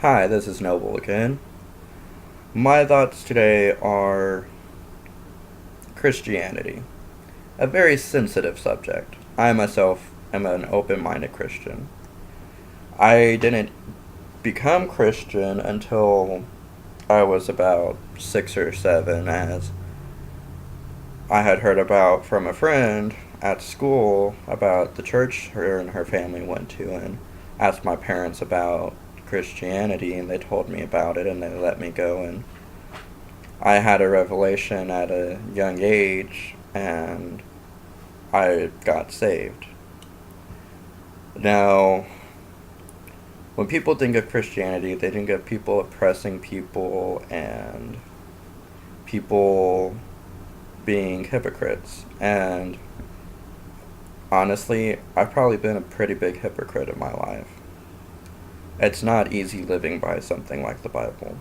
Hi, this is Noble again. My thoughts today are Christianity, a very sensitive subject. I myself am an open minded Christian. I didn't become Christian until I was about 6 or 7, as I had heard about from a friend at school about the church her and her family went to, and asked my parents about Christianity, and they told me about it and they let me go, and I had a revelation at a young age and I got saved. Now, when people think of Christianity, they think of people oppressing people and people being hypocrites. And honestly, I've probably been a pretty big hypocrite in my life. It's not easy living by something like the Bible.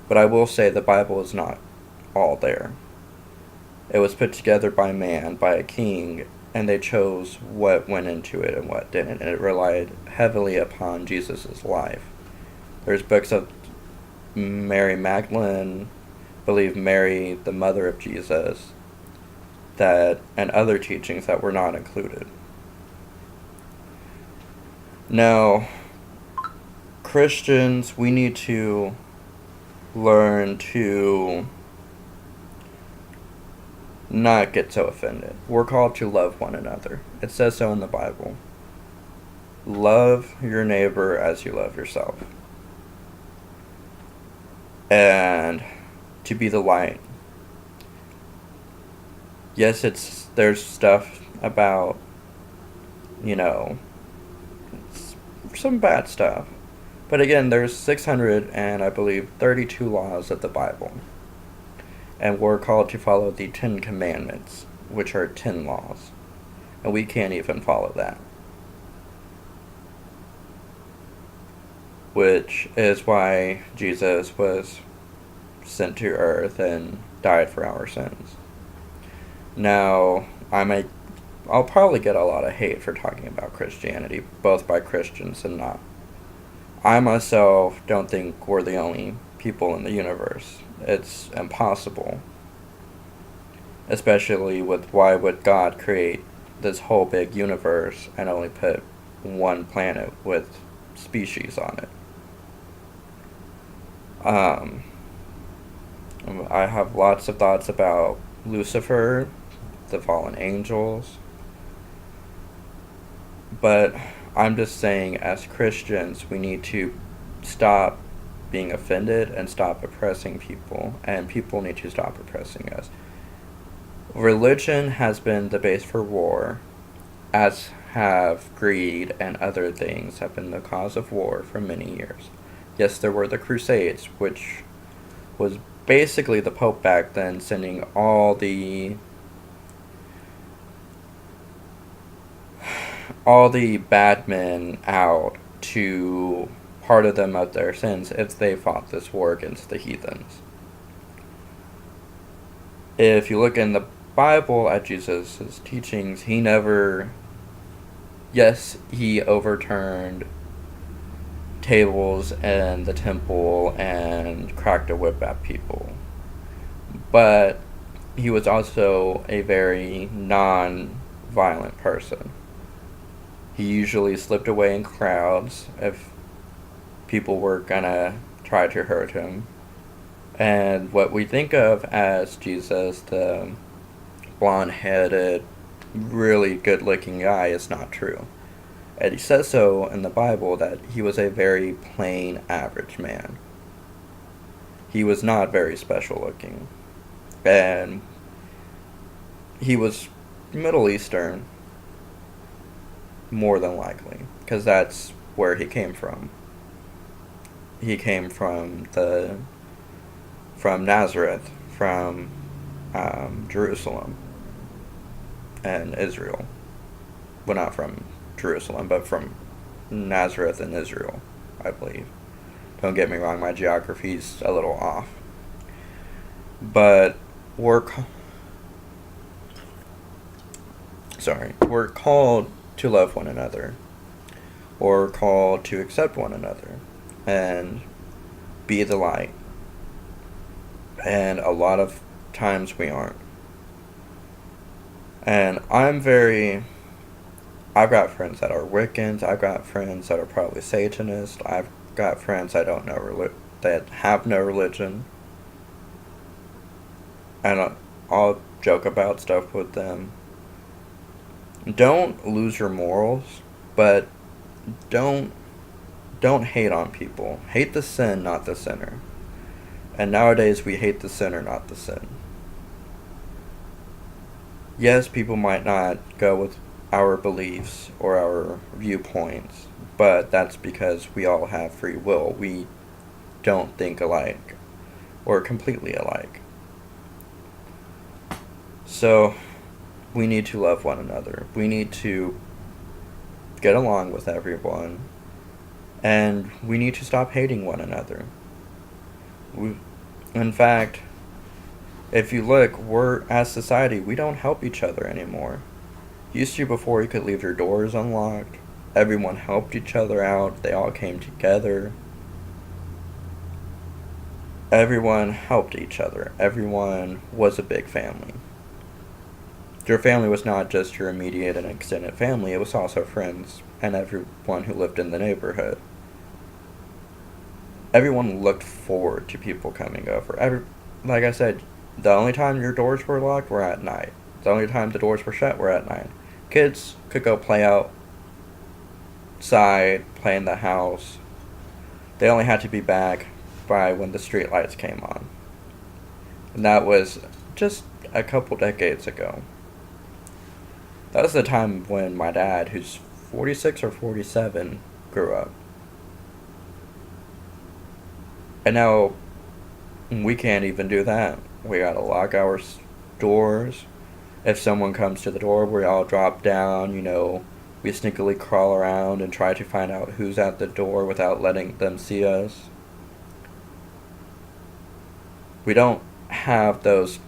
But I will say the Bible is not all there. It was put together by man, by a king, and they chose what went into it and what didn't, and it relied heavily upon Jesus' life. There's books of Mary Magdalene, believe Mary, the mother of Jesus, that and other teachings that were not included. Now, Christians, we need to learn to not get so offended. We're called to love one another. It says so in the Bible. Love your neighbor as you love yourself. And to be the light. Yes, there's stuff about, some bad stuff. But again, there's 600 and I believe 32 laws of the Bible. And we're called to follow the 10 Commandments, which are 10 laws. And we can't even follow that. Which is why Jesus was sent to earth and died for our sins. Now, I'll probably get a lot of hate for talking about Christianity, both by Christians and not. I myself don't think we're the only people in the universe. It's impossible. Especially with why would God create this whole big universe and only put one planet with species on it? I have lots of thoughts about Lucifer, the fallen angels, but I'm just saying, as Christians, we need to stop being offended and stop oppressing people, and people need to stop oppressing us. Religion has been the base for war, as have greed and other things have been the cause of war for many years. Yes, there were the Crusades, which was basically the Pope back then sending all the bad men out to pardon them of their sins if they fought this war against the heathens. If you look in the Bible at Jesus' teachings, he overturned tables in the temple and cracked a whip at people. But he was also a very non-violent person. He usually slipped away in crowds if people were gonna try to hurt him. And what we think of as Jesus, the blonde-headed, really good-looking guy, is not true. And he says so in the Bible that he was a very plain, average man. He was not very special-looking. And he was Middle Eastern, more than likely, because that's where he came from. He came from Nazareth, from Jerusalem and Israel. Well, not from Jerusalem, but from Nazareth and Israel, I believe. Don't get me wrong, my geography's a little off. But we're called to love one another, or called to accept one another. and be the light. And a lot of times we aren't. And I've got friends that are Wiccans. I've got friends that are probably Satanists. I've got friends that don't know that have no religion, and I'll joke about stuff with them. Don't lose your morals, but don't don't hate on people. Hate the sin, not the sinner. And nowadays we hate the sinner, not the sin. Yes, people might not go with our beliefs or our viewpoints, but that's because we all have free will. We don't think alike or completely alike. So, we need to love one another. We need to get along with everyone, and we need to stop hating one another. In fact, if you look, as society, we don't help each other anymore. Used to, before, you could leave your doors unlocked. Everyone helped each other out. They all came together. Everyone helped each other. Everyone was a big family. Your family was not just your immediate and extended family, it was also friends and everyone who lived in the neighborhood. Everyone looked forward to people coming over. Like I said, the only time your doors were locked were at night. The only time the doors were shut were at night. Kids could go play outside, play in the house. They only had to be back by when the street lights came on. And that was just a couple decades ago. That was the time when my dad, who's 46 or 47, grew up. And now we can't even do that. We gotta lock our doors. If someone comes to the door, we all drop down, we sneakily crawl around and try to find out who's at the door without letting them see us. We don't have those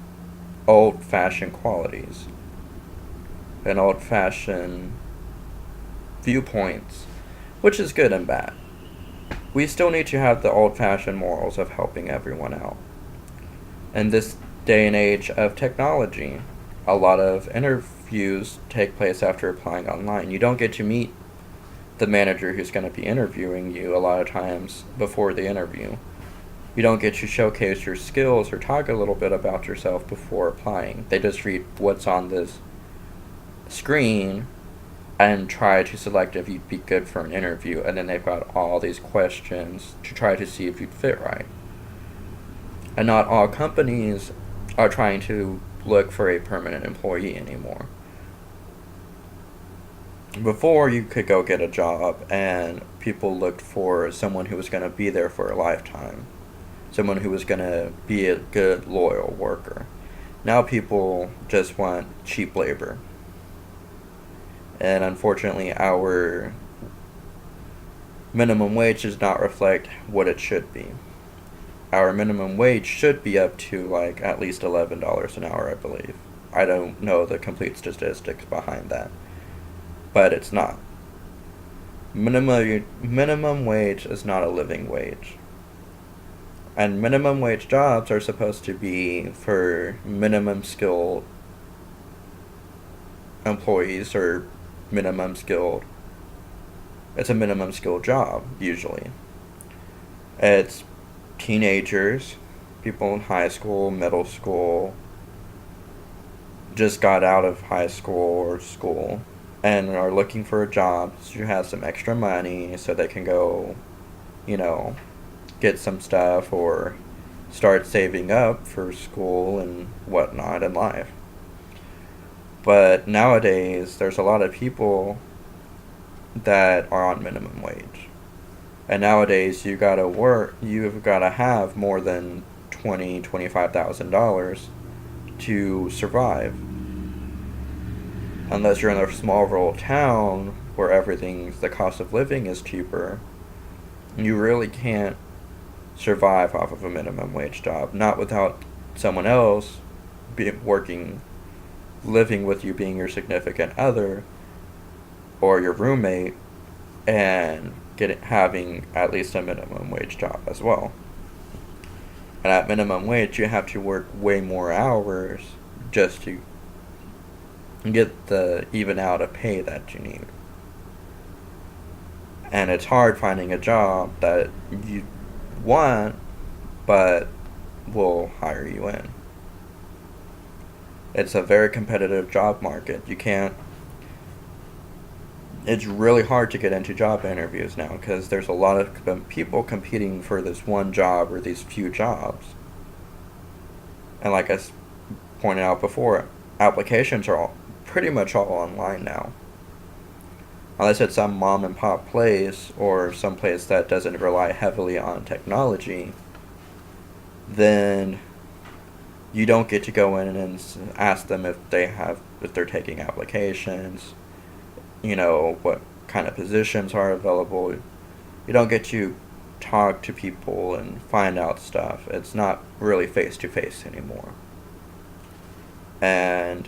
old-fashioned qualities and old-fashioned viewpoints, which is good and bad. We still need to have the old-fashioned morals of helping everyone out. In this day and age of technology, a lot of interviews take place after applying online. You don't get to meet the manager who's going to be interviewing you a lot of times before the interview. You don't get to showcase your skills or talk a little bit about yourself before applying. They just read what's on this screen and try to select if you'd be good for an interview, and then they've got all these questions to try to see if you'd fit right. And not all companies are trying to look for a permanent employee anymore. Before, you could go get a job and people looked for someone who was going to be there for a lifetime, someone who was going to be a good, loyal worker. Now people just want cheap labor. And unfortunately, our minimum wage does not reflect what it should be. Our minimum wage should be up to at least $11 an hour, I believe. I don't know the complete statistics behind that, but it's not. Minimum wage is not a living wage. And minimum wage jobs are supposed to be for minimum skilled employees or it's a minimum skilled job, usually. It's teenagers, people in high school, middle school, just got out of high school or school, and are looking for a job to have some extra money so they can go, get some stuff or start saving up for school and whatnot in life. But nowadays, there's a lot of people that are on minimum wage. And nowadays, you've got to have more than $25,000 to survive. Unless you're in a small rural town where the cost of living is cheaper, you really can't survive off of a minimum wage job. Not without someone else living with you, being your significant other or your roommate, and having at least a minimum wage job as well. And at minimum wage, you have to work way more hours just to get the even out of pay that you need. And it's hard finding a job that you want, but will hire you in. It's a very competitive job market. It's really hard to get into job interviews now because there's a lot of people competing for this one job or these few jobs. And like I pointed out before, applications are pretty much all online now. Unless it's some mom and pop place or some place that doesn't rely heavily on technology, then you don't get to go in and ask them if they're taking applications, what kind of positions are available. You don't get to talk to people and find out stuff. It's not really face to face anymore. And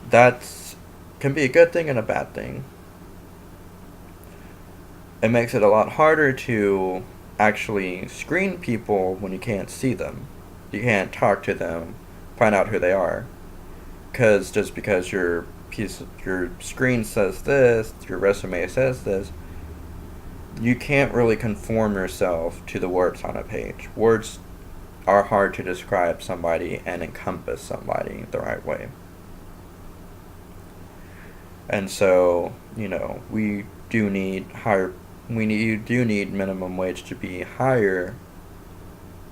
that's can be a good thing and a bad thing. It makes it a lot harder to actually screen people when you can't see them. You can't talk to them, find out who they are. Just because your screen says this, your resume says this, you can't really conform yourself to the words on a page. Words are hard to describe somebody and encompass somebody the right way. And so, we do need minimum wage to be higher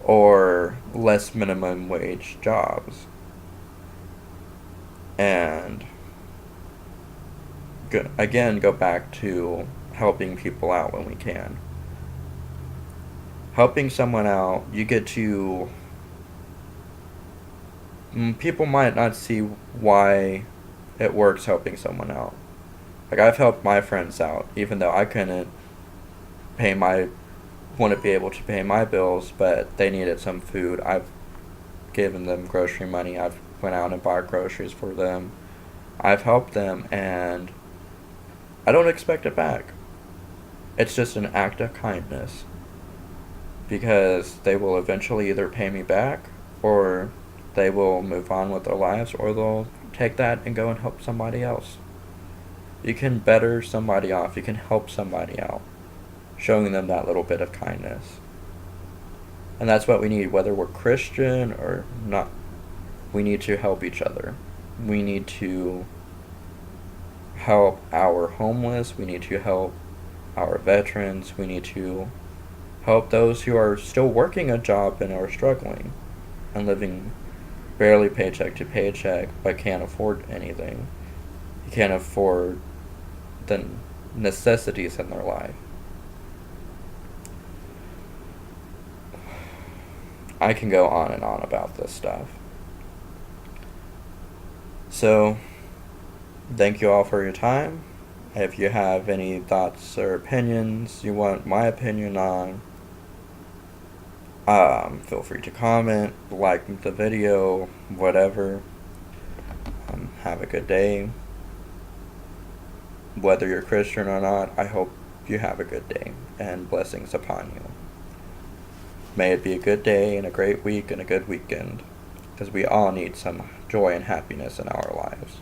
or less minimum wage jobs. And go back to helping people out when we can. Helping someone out, you get to... People might not see why it works helping someone out. Like, I've helped my friends out, even though I couldn't wouldn't be able to pay my bills, but they needed some food. I've given them grocery money. I've went out and bought groceries for them. I've helped them, and I don't expect it back. It's just an act of kindness, because they will eventually either pay me back, or they will move on with their lives, or they'll take that and go and help somebody else. You can better somebody off. You can help somebody out, showing them that little bit of kindness. And that's what we need, whether we're Christian or not. We need to help each other. We need to help our homeless. We need to help our veterans. We need to help those who are still working a job and are struggling and living barely paycheck to paycheck but can't afford anything. You can't afford the necessities in their life. I can go on and on about this stuff. So, thank you all for your time. If you have any thoughts or opinions you want my opinion on, feel free to comment, like the video, whatever. Have a good day. Whether you're Christian or not, I hope you have a good day and blessings upon you. May it be a good day and a great week and a good weekend, because we all need some joy and happiness in our lives.